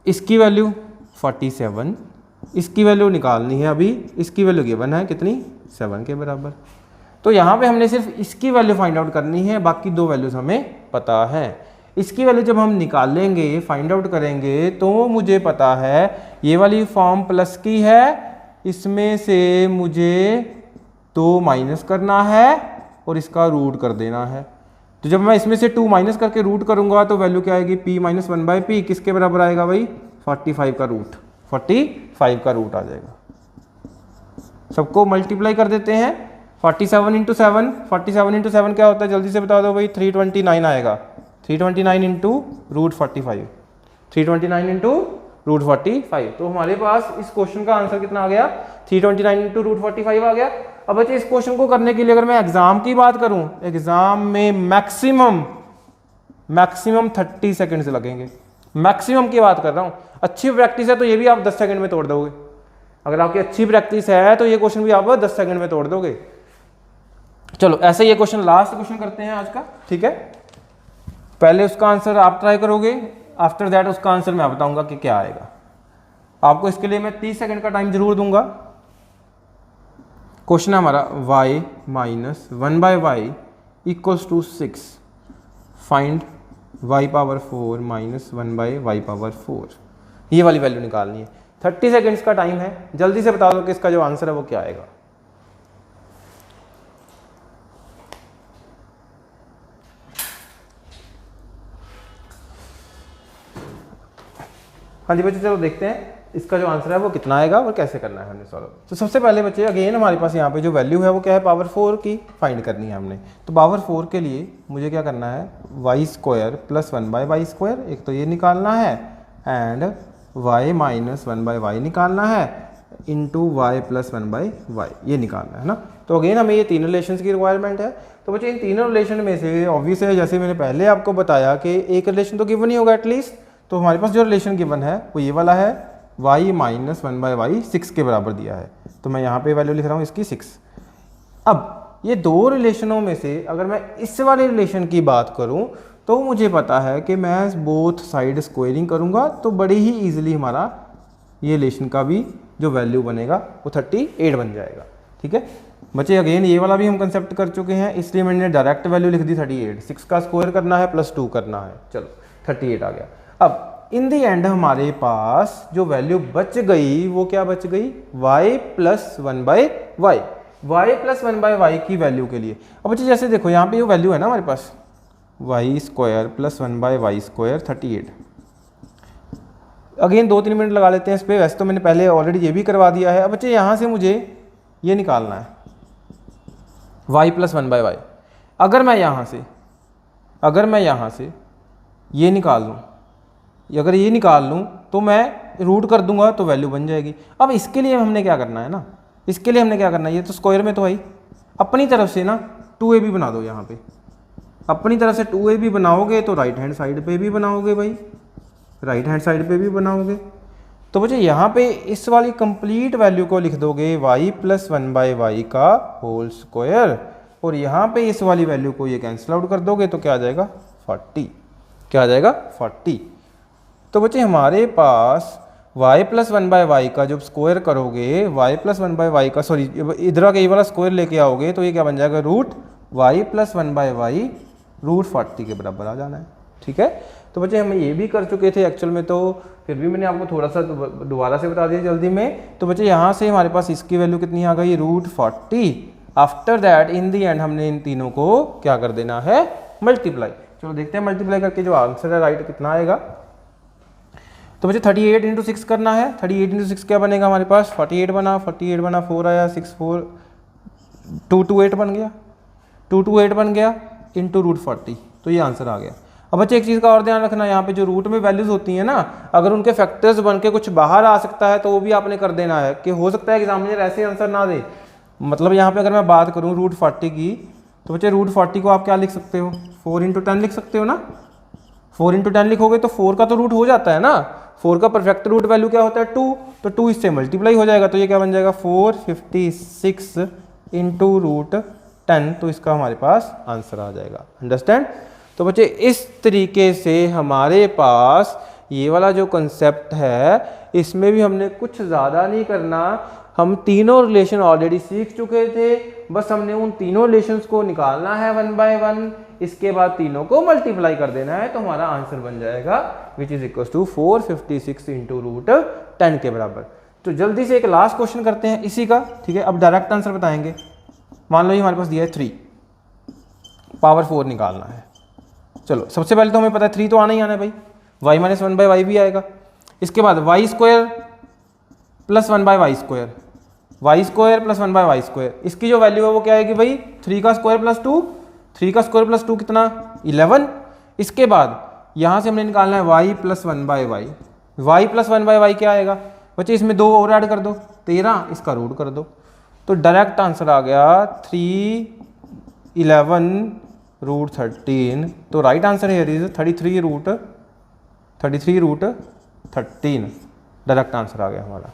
इसकी वैल्यू 47, इसकी वैल्यू निकालनी है अभी। इसकी वैल्यू गिवन है कितनी? 7 के बराबर। तो यहाँ पे हमने सिर्फ इसकी वैल्यू फाइंड आउट करनी है, बाकी दो वैल्यूज हमें पता है। इसकी वैल्यू जब हम निकालेंगे, फाइंड आउट करेंगे, तो मुझे पता है ये वाली फॉर्म प्लस की है, इसमें से मुझे 2 माइनस करना है और इसका रूट कर देना है। तो जब मैं इसमें से 2 माइनस करके रूट करूंगा तो वैल्यू क्या आएगी? p minus 1/p। किसके बराबर आएगा भाई? 45 का रूट। 45 का रूट आ जाएगा। सबको मल्टीप्लाई कर देते हैं। 47 इंटू 7, 47 इंटू 7 क्या होता है? जल्दी से बता दो भाई। 329 आएगा। 329 इंटू रूट 45, 329 इंटू रूट 45। तो हमारे पास इस क्वेश्चन का आंसर कितना आ गया? 329 इंटू रूट 45 आ गया। अब बच्चे इस क्वेश्चन को करने के लिए अगर मैं एग्जाम की बात करूं, एग्जाम में मैक्सिमम 30 सेकंड लगेंगे। मैक्सिमम की बात कर रहा हूं। अच्छी प्रैक्टिस है तो ये भी आप 10 सेकंड में तोड़ दोगे। अगर आपकी अच्छी प्रैक्टिस है तो ये क्वेश्चन भी आप 10 सेकंड में तोड़ दोगे। चलो ऐसे ये क्वेश्चन लास्ट क्वेश्चन करते हैं आज का, ठीक है। पहले उसका आंसर आप ट्राई करोगे, आफ्टर दैट उसका आंसर मैं बताऊंगा कि क्या आएगा। आपको इसके लिए मैं 30 सेकंड का टाइम जरूर दूंगा। क्वेश्चन है हमारा y minus 1/y equals to 6, find y power 4 minus 1/y power 4। ये वाली वैल्यू निकालनी है। 30 सेकेंड्स का टाइम है, जल्दी से बता दो कि इसका जो आंसर है वो क्या आएगा। हाँ जी बच्चे, चलो देखते हैं इसका जो आंसर है वो कितना आएगा और कैसे करना है हमने सॉल्व। तो सबसे पहले बच्चे अगेन हमारे पास यहाँ पे जो वैल्यू है वो क्या है? पावर 4 की फाइंड करनी है हमने। तो पावर 4 के लिए मुझे क्या करना है? y² प्लस 1/y², एक तो ये निकालना है, एंड y माइनस 1/y निकालना है, इंटू y प्लस 1/y ये निकालना है ना। तो अगेन हमें ये तीन रिलेशन की रिक्वायरमेंट है। तो बच्चे इन तीनों रिलेशन में से ऑब्वियस है, जैसे मैंने पहले आपको बताया कि एक रिलेशन तो गिवन ही होगा एटलीस्ट। तो हमारे पास जो रिलेशन गिवन है वो ये वाला है, y माइनस 1/y 6 के बराबर दिया है। तो मैं यहाँ पे वैल्यू लिख रहा हूँ इसकी 6। अब ये दो रिलेशनों में से अगर मैं इस वाले रिलेशन की बात करूँ तो मुझे पता है कि मैं बोथ साइड स्क्वायरिंग करूँगा तो बड़े ही ईजिली हमारा ये रिलेशन का भी जो वैल्यू बनेगा वो 38 बन जाएगा। ठीक है बच्चे, अगेन ये वाला भी हम कंसेप्ट कर चुके हैं, इसलिए मैंने डायरेक्ट वैल्यू लिख दी 38। 6 का स्क्वायर करना है प्लस 2 करना है, चलो 38 आ गया। अब इन दी एंड हमारे पास जो वैल्यू बच गई वो क्या बच गई? y plus 1/y, y plus 1/y की वैल्यू के लिए। अब बच्चे जैसे देखो यहाँ पे ये वैल्यू है ना हमारे पास, y² plus 1/y², 38। Again 2-3 minute लगा लेते हैं इस पर, वैसे तो मैंने पहले ऑलरेडी ये भी करवा दिया है। अब बच्चे यहाँ से मुझे ये निकालना है y प्लस 1/y। अगर मैं यहाँ से ये निकाल लूँ, अगर ये निकाल लूँ तो मैं रूट कर दूंगा तो वैल्यू बन जाएगी। अब इसके लिए हमने क्या करना है ना, इसके लिए हमने क्या करना है, ये तो स्क्वायर में तो है, अपनी तरफ से ना 2ab बना दो। यहाँ पे अपनी तरफ से 2ab बनाओगे तो राइट हैंड साइड पे भी बनाओगे भाई, राइट हैंड साइड पे भी बनाओगे। तो बच्चे यहाँ पे इस वाली कंप्लीट वैल्यू को लिख दोगे y प्लस 1/y का होल स्क्वायर, और यहाँ पे इस वाली वैल्यू को ये कैंसिल आउट कर दोगे तो क्या आ जाएगा? 40। क्या आ जाएगा? 40। तो बच्चे हमारे पास y प्लस 1/y का जब स्क्वायर करोगे, y प्लस 1/y का, सॉरी इधर का ये वाला स्क्वायर लेके आओगे तो ये क्या बन जाएगा? Root y plus 1/y root 40 के बराबर आ जाना है। ठीक है, तो बच्चे हम ये भी कर चुके थे एक्चुअल में, तो फिर भी मैंने आपको थोड़ा सा दोबारा से बता दिया जल्दी में। तो बच्चे यहाँ से हमारे पास इसकी वैल्यू कितनी आ गई? Root 40। After that in the end हमने इन तीनों को क्या कर देना है? मल्टीप्लाई। चलो देखते हैं मल्टीप्लाई करके जो आंसर है राइट कितना आएगा। तो बच्चे 38 इंटू 6 करना है। 38 इंटू 6 क्या बनेगा हमारे पास? 48 बना, 4 आया, 6 4 228 बन गया, 228 बन गया इंटू रूट 40, तो ये आंसर आ गया। अब बच्चे एक चीज़ का और ध्यान रखना, यहाँ पे जो रूट में वैल्यूज़ होती हैं ना, अगर उनके फैक्टर्स बन के कुछ बाहर आ सकता है तो वो भी आपने कर देना है, कि हो सकता है एग्जामिनर ऐसे आंसर ना दे। मतलब यहाँ पे अगर मैं बात करूँ रूट 40 की, तो बच्चे रूट 40 को आप क्या लिख सकते हो, 4 × 10 लिख सकते हो ना। 4 × 10 लिखोगे तो 4 का तो रूट हो जाता है ना, 4 का परफेक्ट रूट वैल्यू क्या होता है 2, तो 2 इससे मल्टीप्लाई हो जाएगा, तो ये क्या बन जाएगा 456 × रूट 10, तो इसका हमारे पास आंसर आ जाएगा। अंडरस्टैंड। तो बच्चे इस तरीके से हमारे पास ये वाला जो कंसेप्ट है, इसमें भी हमने कुछ ज़्यादा नहीं करना, हम तीनों रिलेशन ऑलरेडी सीख चुके थे, बस हमने उन तीनों रिलेशंस को निकालना है 1 बाय 1, इसके बाद तीनों को मल्टीप्लाई कर देना है, तो हमारा आंसर बन जाएगा which is equal to 456 × root 10 के बराबर। तो जल्दी से एक लास्ट क्वेश्चन करते हैं इसी का, ठीक है। अब डायरेक्ट आंसर बताएंगे। मान लो ये हमारे पास दिया है 3, पावर 4 निकालना है। चलो सबसे पहले तो हमें पता है 3 तो आना ही आना है भाई, y - 1/y भी आएगा। इसके बाद y² + 1/y², y² + 1/y², इसकी जो वैल्यू है वो क्या आएगी भाई 3 का स्क्वायर प्लस 2, 3 का स्क्वायर प्लस 2 कितना 11। इसके बाद यहाँ से हमने निकालना है y + 1/y, y + 1/y क्या आएगा बच्चे, इसमें 2 और ऐड कर दो 13, इसका रूट कर दो, तो डायरेक्ट आंसर आ गया 311 रूट 13। तो right answer here is 33 root 13, direct answer आ गया हमारा।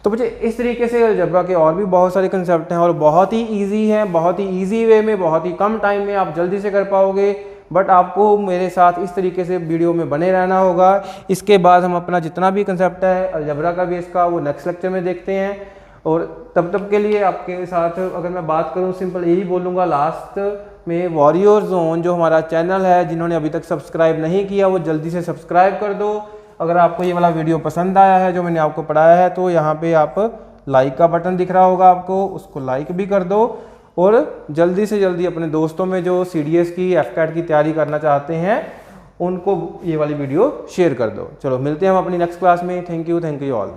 तो बच्चे इस तरीके से अलजेब्रा के और भी बहुत सारे कंसेप्ट हैं और बहुत ही इजी हैं, बहुत ही इजी वे में, बहुत ही कम टाइम में आप जल्दी से कर पाओगे। बट आपको मेरे साथ इस तरीके से वीडियो में बने रहना होगा। इसके बाद हम अपना जितना भी कंसेप्ट है अलजेब्रा का बेस का, वो नेक्स्ट लेक्चर में देखते हैं। और तब के लिए आपके साथ अगर मैं बात करूं, सिंपल यही बोलूँगा लास्ट में, वॉरियर जोन जो हमारा चैनल है, जिन्होंने अभी तक सब्सक्राइब नहीं किया वो जल्दी से सब्सक्राइब कर दो। अगर आपको ये वाला वीडियो पसंद आया है जो मैंने आपको पढ़ाया है, तो यहाँ पे आप लाइक का बटन दिख रहा होगा आपको, उसको लाइक भी कर दो। और जल्दी से जल्दी अपने दोस्तों में जो CDS की FCAT की तैयारी करना चाहते हैं उनको ये वाली वीडियो शेयर कर दो। चलो मिलते हैं हम अपनी नेक्स्ट क्लास में। Thank you all.